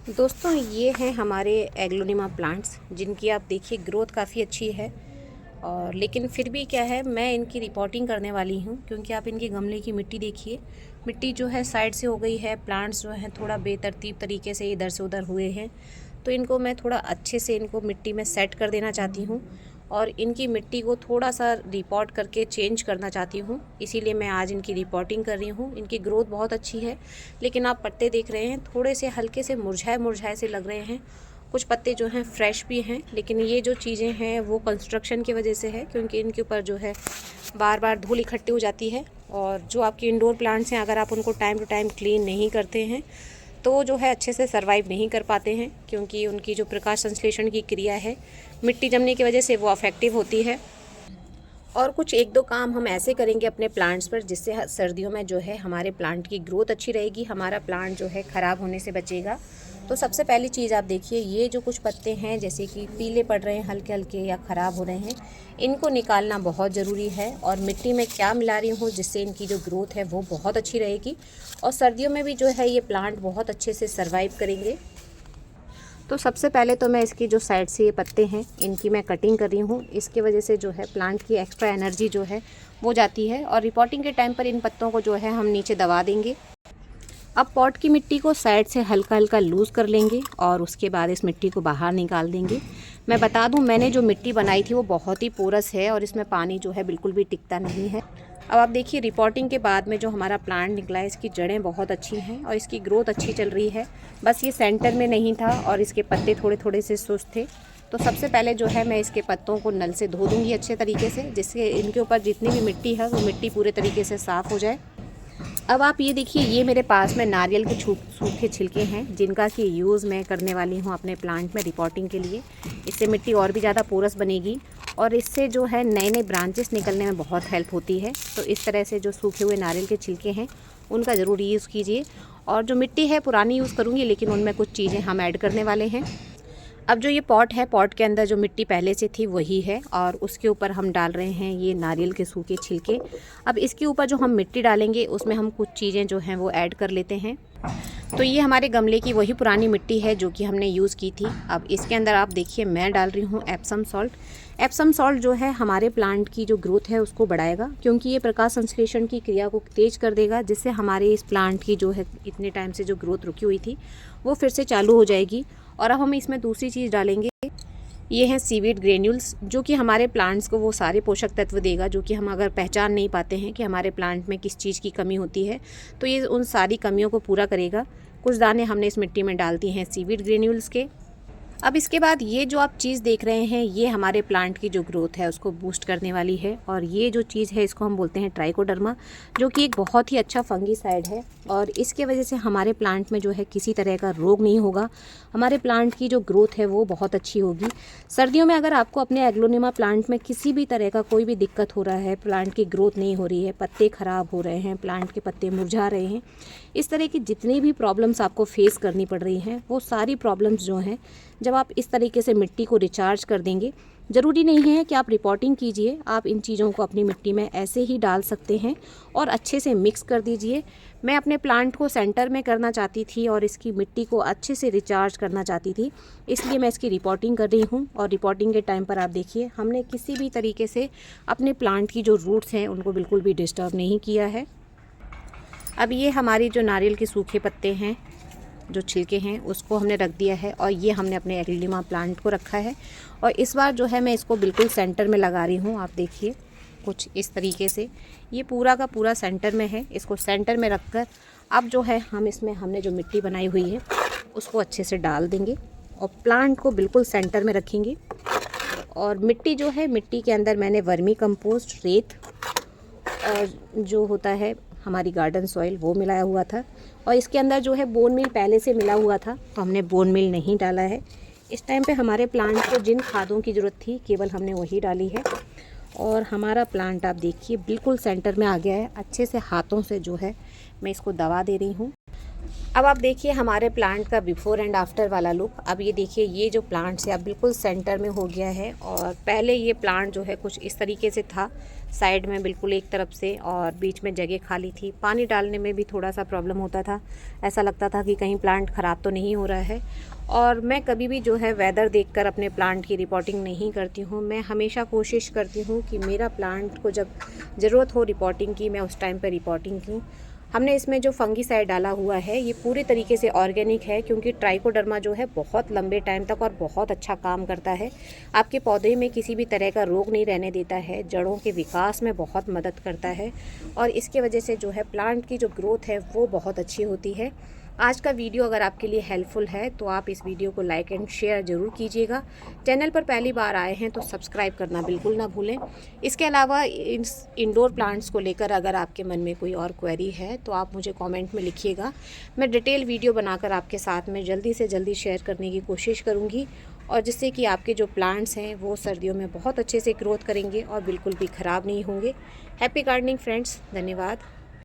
दोस्तों ये हैं हमारे एग्लोनिमा प्लांट्स जिनकी आप देखिए ग्रोथ काफ़ी अच्छी है। और लेकिन फिर भी क्या है, मैं इनकी रिपोर्टिंग करने वाली हूँ क्योंकि आप इनके गमले की मिट्टी देखिए। मिट्टी जो है साइड से हो गई है, प्लांट्स जो हैं थोड़ा बेतरतीब तरीके से इधर से उधर हुए हैं। तो इनको मैं थोड़ा अच्छे से इनको मिट्टी में सेट कर देना चाहती हूँ और इनकी मिट्टी को थोड़ा सा रिपोर्ट करके चेंज करना चाहती हूँ। इसीलिए मैं आज इनकी रिपोर्टिंग कर रही हूँ। इनकी ग्रोथ बहुत अच्छी है, लेकिन आप पत्ते देख रहे हैं थोड़े से हल्के से मुरझाए मुरझाए से लग रहे हैं। कुछ पत्ते जो हैं फ्रेश भी हैं, लेकिन ये जो चीज़ें हैं वो कंस्ट्रक्शन की वजह से है, क्योंकि इनके ऊपर जो है बार बार धूल इकट्ठी हो जाती है। और जो आपके इंडोर प्लांट्स हैं, अगर आप उनको टाइम टू टाइम क्लीन नहीं करते हैं तो जो है अच्छे से सरवाइव नहीं कर पाते हैं, क्योंकि उनकी जो प्रकाश संश्लेषण की क्रिया है मिट्टी जमने की वजह से वो अफेक्टिव होती है। और कुछ एक दो काम हम ऐसे करेंगे अपने प्लांट्स पर जिससे सर्दियों में जो है हमारे प्लांट की ग्रोथ अच्छी रहेगी, हमारा प्लांट जो है ख़राब होने से बचेगा। तो सबसे पहली चीज़ आप देखिए, ये जो कुछ पत्ते हैं जैसे कि पीले पड़ रहे हैं हल्के हल्के या ख़राब हो रहे हैं, इनको निकालना बहुत ज़रूरी है। और मिट्टी में क्या मिला रही हूँ जिससे इनकी जो ग्रोथ है वो बहुत अच्छी रहेगी और सर्दियों में भी जो है ये प्लांट बहुत अच्छे से सर्वाइव करेंगे। तो सबसे पहले तो मैं इसकी जो साइड से ये पत्ते हैं इनकी मैं कटिंग कर रही हूँ। इसके वजह से जो है प्लांट की एक्स्ट्रा एनर्जी जो है वो जाती है। और रिपोर्टिंग के टाइम पर इन पत्तों को जो है हम नीचे दबा देंगे। अब पॉट की मिट्टी को साइड से हल्का हल्का लूज़ कर लेंगे और उसके बाद इस मिट्टी को बाहर निकाल देंगे। मैं बता दूं, मैंने जो मिट्टी बनाई थी वो बहुत ही पोरस है और इसमें पानी जो है बिल्कुल भी टिकता नहीं है। अब आप देखिए रिपोर्टिंग के बाद में जो हमारा प्लांट निकला है, इसकी जड़ें बहुत अच्छी हैं और इसकी ग्रोथ अच्छी चल रही है। बस ये सेंटर में नहीं था और इसके पत्ते थोड़े थोड़े से सुस्त थे। तो सबसे पहले जो है मैं इसके पत्तों को नल से धो दूँगी अच्छे तरीके से, जिससे इनके ऊपर जितनी भी मिट्टी है वो मिट्टी पूरे तरीके से साफ़ हो जाए। अब आप ये देखिए, ये मेरे पास में नारियल के सूखे छिलके हैं जिनका कि यूज़ मैं करने वाली हूँ अपने प्लांट में रिपोर्टिंग के लिए। इससे मिट्टी और भी ज़्यादा पोरस बनेगी और इससे जो है नए नए ब्रांचेस निकलने में बहुत हेल्प होती है। तो इस तरह से जो सूखे हुए नारियल के छिलके हैं उनका ज़रूर यूज़ कीजिए। और जो मिट्टी है पुरानी यूज़ करूँगी, लेकिन उनमें कुछ चीज़ें हम ऐड करने वाले हैं। अब जो ये पॉट है, पॉट के अंदर जो मिट्टी पहले से थी वही है और उसके ऊपर हम डाल रहे हैं ये नारियल के सूखे छिलके। अब इसके ऊपर जो हम मिट्टी डालेंगे उसमें हम कुछ चीज़ें जो हैं वो ऐड कर लेते हैं। तो ये हमारे गमले की वही पुरानी मिट्टी है जो कि हमने यूज़ की थी। अब इसके अंदर आप देखिए मैं डाल रही हूँ एप्सम सॉल्ट। एप्सम सॉल्ट जो है हमारे प्लांट की जो ग्रोथ है उसको बढ़ाएगा, क्योंकि ये प्रकाश संश्लेषण की क्रिया को तेज कर देगा, जिससे हमारे इस प्लांट की जो है इतने टाइम से जो ग्रोथ रुकी हुई थी वो फिर से चालू हो जाएगी। और अब हम इसमें दूसरी चीज़ डालेंगे, ये हैं सीवीड ग्रेन्यूल्स, जो कि हमारे प्लांट्स को वो सारे पोषक तत्व देगा जो कि हम अगर पहचान नहीं पाते हैं कि हमारे प्लांट में किस चीज़ की कमी होती है, तो ये उन सारी कमियों को पूरा करेगा। कुछ दाने हमने इस मिट्टी में डाल दिए हैं सीवीड ग्रेन्यूल्स के। अब इसके बाद ये जो आप चीज़ देख रहे हैं ये हमारे प्लांट की जो ग्रोथ है उसको बूस्ट करने वाली है। और ये जो चीज़ है इसको हम बोलते हैं ट्राइकोडर्मा, जो कि एक बहुत ही अच्छा फंगीसाइड है और इसके वजह से हमारे प्लांट में जो है किसी तरह का रोग नहीं होगा। हमारे प्लांट की जो ग्रोथ है वो बहुत अच्छी होगी। सर्दियों में अगर आपको अपने एग्लोनिमा प्लांट में किसी भी तरह का कोई भी दिक्कत हो रहा है, प्लांट की ग्रोथ नहीं हो रही है, पत्ते ख़राब हो रहे हैं, प्लांट के पत्ते मुरझा रहे हैं, इस तरह की जितनी भी प्रॉब्लम्स आपको फेस करनी पड़ रही हैं, वो सारी प्रॉब्लम्स जो हैं जब आप इस तरीके से मिट्टी को रिचार्ज कर देंगे, ज़रूरी नहीं है कि आप रिपोर्टिंग कीजिए, आप इन चीज़ों को अपनी मिट्टी में ऐसे ही डाल सकते हैं और अच्छे से मिक्स कर दीजिए। मैं अपने प्लांट को सेंटर में करना चाहती थी और इसकी मिट्टी को अच्छे से रिचार्ज करना चाहती थी, इसलिए मैं इसकी रिपोर्टिंग कर रही हूँ। और रिपोर्टिंग के टाइम पर आप देखिए हमने किसी भी तरीके से अपने प्लांट की जो रूट्स हैं उनको बिल्कुल भी डिस्टर्ब नहीं किया है। अब ये हमारी जो नारियल के सूखे पत्ते हैं, जो छिलके हैं, उसको हमने रख दिया है और ये हमने अपने एग्लोनिमा प्लांट को रखा है। और इस बार जो है मैं इसको बिल्कुल सेंटर में लगा रही हूँ। आप देखिए कुछ इस तरीके से ये पूरा का पूरा सेंटर में है। इसको सेंटर में रखकर अब जो है हम इसमें हमने जो मिट्टी बनाई हुई है उसको अच्छे से डाल देंगे और प्लांट को बिल्कुल सेंटर में रखेंगे। और मिट्टी जो है, मिट्टी के अंदर मैंने वर्मी कंपोस्ट, रेत और जो होता है हमारी गार्डन सॉइल वो मिलाया हुआ था। और इसके अंदर जो है बोन मील पहले से मिला हुआ था, तो हमने बोन मील नहीं डाला है। इस टाइम पे हमारे प्लांट को जिन खादों की ज़रूरत थी केवल हमने वही डाली है। और हमारा प्लांट आप देखिए बिल्कुल सेंटर में आ गया है। अच्छे से हाथों से जो है मैं इसको दबा दे रही हूँ। अब आप देखिए हमारे प्लांट का बिफोर एंड आफ्टर वाला लुक। अब ये देखिए, ये जो प्लांट्स है अब बिल्कुल सेंटर में हो गया है, और पहले ये प्लांट जो है कुछ इस तरीके से था, साइड में बिल्कुल एक तरफ से, और बीच में जगह खाली थी। पानी डालने में भी थोड़ा सा प्रॉब्लम होता था, ऐसा लगता था कि कहीं प्लांट ख़राब तो नहीं हो रहा है। और मैं कभी भी जो है वेदर देखकर अपने प्लांट की रिपोर्टिंग नहीं करती हूँ। मैं हमेशा कोशिश करती हूँ कि मेरा प्लांट को जब ज़रूरत हो रिपोर्टिंग की, मैं उस टाइम पर रिपोर्टिंग की। हमने इसमें जो फंगीसाइड डाला हुआ है ये पूरी तरीके से ऑर्गेनिक है, क्योंकि ट्राइकोडर्मा जो है बहुत लंबे टाइम तक और बहुत अच्छा काम करता है। आपके पौधे में किसी भी तरह का रोग नहीं रहने देता है, जड़ों के विकास में बहुत मदद करता है, और इसके वजह से जो है प्लांट की जो ग्रोथ है वो बहुत अच्छी होती है। आज का वीडियो अगर आपके लिए हेल्पफुल है तो आप इस वीडियो को लाइक एंड शेयर ज़रूर कीजिएगा। चैनल पर पहली बार आए हैं तो सब्सक्राइब करना बिल्कुल ना भूलें। इसके अलावा इंडोर प्लांट्स को लेकर अगर आपके मन में कोई और क्वेरी है तो आप मुझे कमेंट में लिखिएगा। मैं डिटेल वीडियो बनाकर आपके साथ में जल्दी से जल्दी शेयर करने की कोशिश करूँगी, और जिससे कि आपके जो प्लांट्स हैं वो सर्दियों में बहुत अच्छे से ग्रोथ करेंगे और बिल्कुल भी ख़राब नहीं होंगे। हैप्पी गार्डनिंग फ्रेंड्स, धन्यवाद।